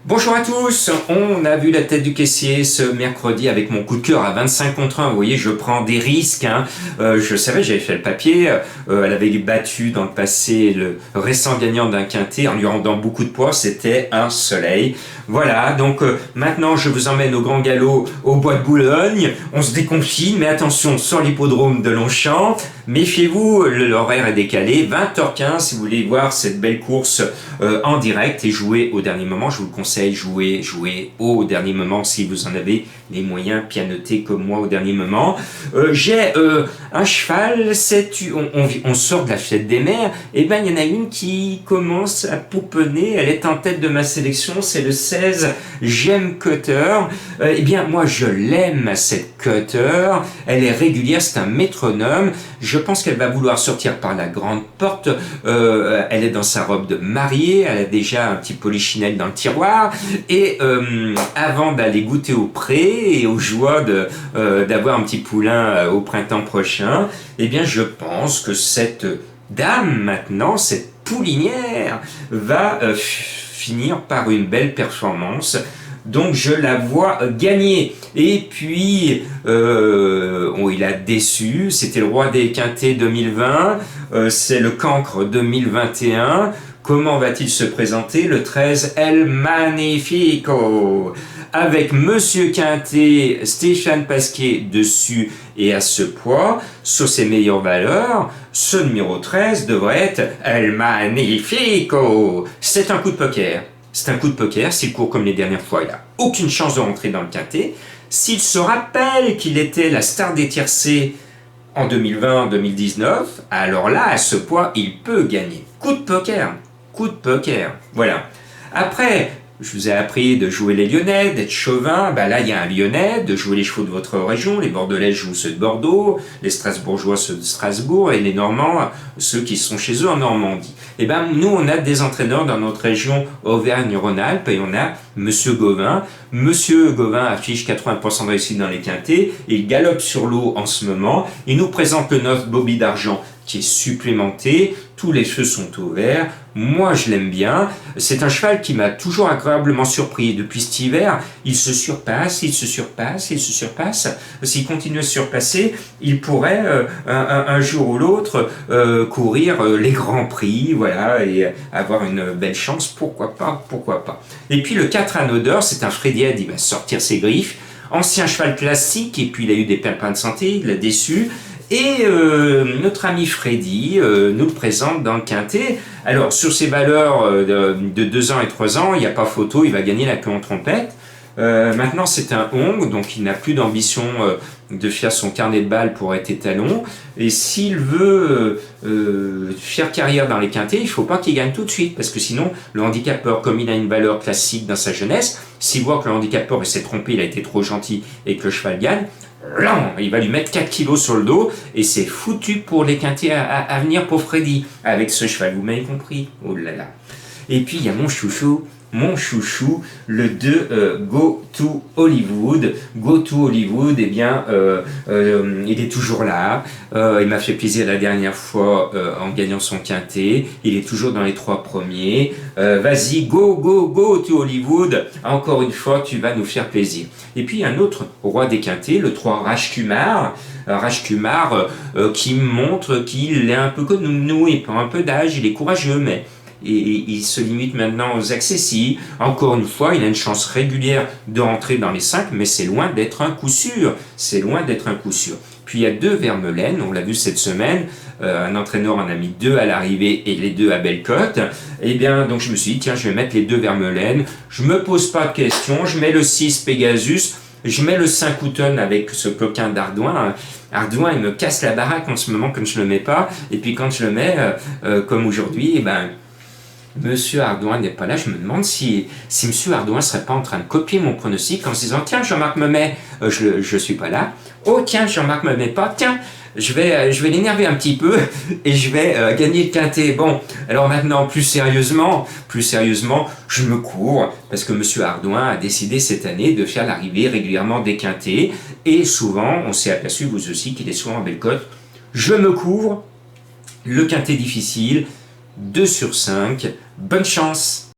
Bonjour à tous, on a vu la tête du caissier ce mercredi avec mon coup de cœur à 25 contre 1. Vous voyez, je prends des risques. Je savais, j'avais fait le papier. Elle avait battu dans le passé le récent gagnant d'un quintet en lui rendant beaucoup de poids. C'était un soleil. Voilà, donc maintenant je vous emmène au Grand Galop au Bois de Boulogne. On se déconfine, mais attention, sur l'hippodrome de Longchamp. Méfiez-vous, l'horaire est décalé. 20h15 si vous voulez voir cette belle course en direct et jouer au dernier moment. Je vous le conseille, jouer au dernier moment si vous en avez les moyens, pianoter comme moi au dernier moment. J'ai un cheval, on sort de la fête des mères, et ben il y en a une qui commence à pouponner, elle est en tête de ma sélection, c'est le 16 Gem Cutter. Eh bien moi je l'aime cette Cutter, elle est régulière, c'est un métronome, je pense qu'elle va vouloir sortir par la grande porte, elle est dans sa robe de mariée, elle a déjà un petit polichinelle dans le tiroir, et avant d'aller goûter au pré et aux joies d'avoir un petit poulain au printemps prochain, eh bien je pense que cette dame maintenant, cette poulinière, va finir par une belle performance. Donc je la vois gagner. Et puis, il a déçu, c'était le roi des quintets 2020, c'est le cancre 2021. Comment va-t-il se présenter le 13 El Magnifico avec Monsieur Quintet, Stéphane Pasquier dessus et à ce poids, sur ses meilleures valeurs, ce numéro 13 devrait être El Magnifico. C'est un coup de poker. C'est un coup de poker, s'il court comme les dernières fois, il n'a aucune chance de rentrer dans le quintet. S'il se rappelle qu'il était la star des tiercés en 2020-2019, alors là, à ce poids, il peut gagner. Coup de poker, coup de poker. Voilà. Après, je vous ai appris de jouer les Lyonnais, d'être chauvin. Ben là, il y a un Lyonnais, de jouer les chevaux de votre région. Les Bordelais jouent ceux de Bordeaux, les Strasbourgeois ceux de Strasbourg, et les Normands ceux qui sont chez eux en Normandie. Et ben nous, on a des entraîneurs dans notre région Auvergne-Rhône-Alpes, et on a Monsieur Gauvin. Monsieur Gauvin affiche 80% de réussite dans les quintets. Il galope sur l'eau en ce moment. Il nous présente le 9 Bobby d'Argent qui est supplémenté, tous les feux sont ouverts, moi je l'aime bien, c'est un cheval qui m'a toujours agréablement surpris depuis cet hiver, il se surpasse, s'il continue à se surpasser, il pourrait un jour ou l'autre courir les grands prix, voilà, et avoir une belle chance, pourquoi pas. Et puis le 4 Anodeur, c'est un Frédiade, il va sortir ses griffes, ancien cheval classique, et puis il a eu des pépins de santé, il a déçu. Et notre ami Freddy nous le présente dans le quintet. Alors sur ses valeurs de 2 ans et 3 ans, il n'y a pas photo, il va gagner la queue en trompette. Maintenant c'est un Hong, donc il n'a plus d'ambition de faire son carnet de balles pour être étalon. Et s'il veut faire carrière dans les quintets, il ne faut pas qu'il gagne tout de suite, parce que sinon le handicapeur, comme il a une valeur classique dans sa jeunesse, s'il voit que le handicapeur s'est trompé, il a été trop gentil et que le cheval gagne, il va lui mettre 4 kilos sur le dos et c'est foutu pour les quintets à venir pour Freddy avec ce cheval, vous m'avez compris. Oh là là. Et puis il y a mon chouchou, le 2 Go to Hollywood. Go to Hollywood, eh bien, il est toujours là. Il m'a fait plaisir la dernière fois en gagnant son quintet. Il est toujours dans les 3 premiers. Vas-y, go to Hollywood. Encore une fois, tu vas nous faire plaisir. Et puis un autre roi des quintets, le 3 Rajkumar. Rajkumar qui montre qu'il est un peu comme nous, il prend un peu d'âge, il est courageux, mais il se limite maintenant aux accessibles. Encore une fois, il a une chance régulière de rentrer dans les 5, mais c'est loin d'être un coup sûr. Puis il y a 2 Vermeulen, on l'a vu cette semaine, un entraîneur en a mis 2 à l'arrivée et les 2 à Bellecote. Et bien, donc je me suis dit, tiens, je vais mettre les 2 Vermeulen. Je me pose pas de questions, je mets le 6 Pegasus, je mets le 5 Houghton avec ce coquin d'Ardouin. Ardouin, il me casse la baraque en ce moment quand je le mets pas. Et puis quand je le mets, comme aujourd'hui, eh ben, Monsieur Ardouin n'est pas là, je me demande si Monsieur Ardouin serait pas en train de copier mon pronostic en se disant tiens Jean-Marc me met, je suis pas là, oh tiens Jean-Marc me met pas, tiens je vais l'énerver un petit peu et je vais gagner le quintet. Bon, alors maintenant plus sérieusement, je me cours parce que Monsieur Ardouin a décidé cette année de faire l'arrivée régulièrement des quintets et souvent, on s'est aperçu vous aussi qu'il est souvent en Bellecote. Je me couvre, le quintet difficile, 2 sur 5, bonne chance!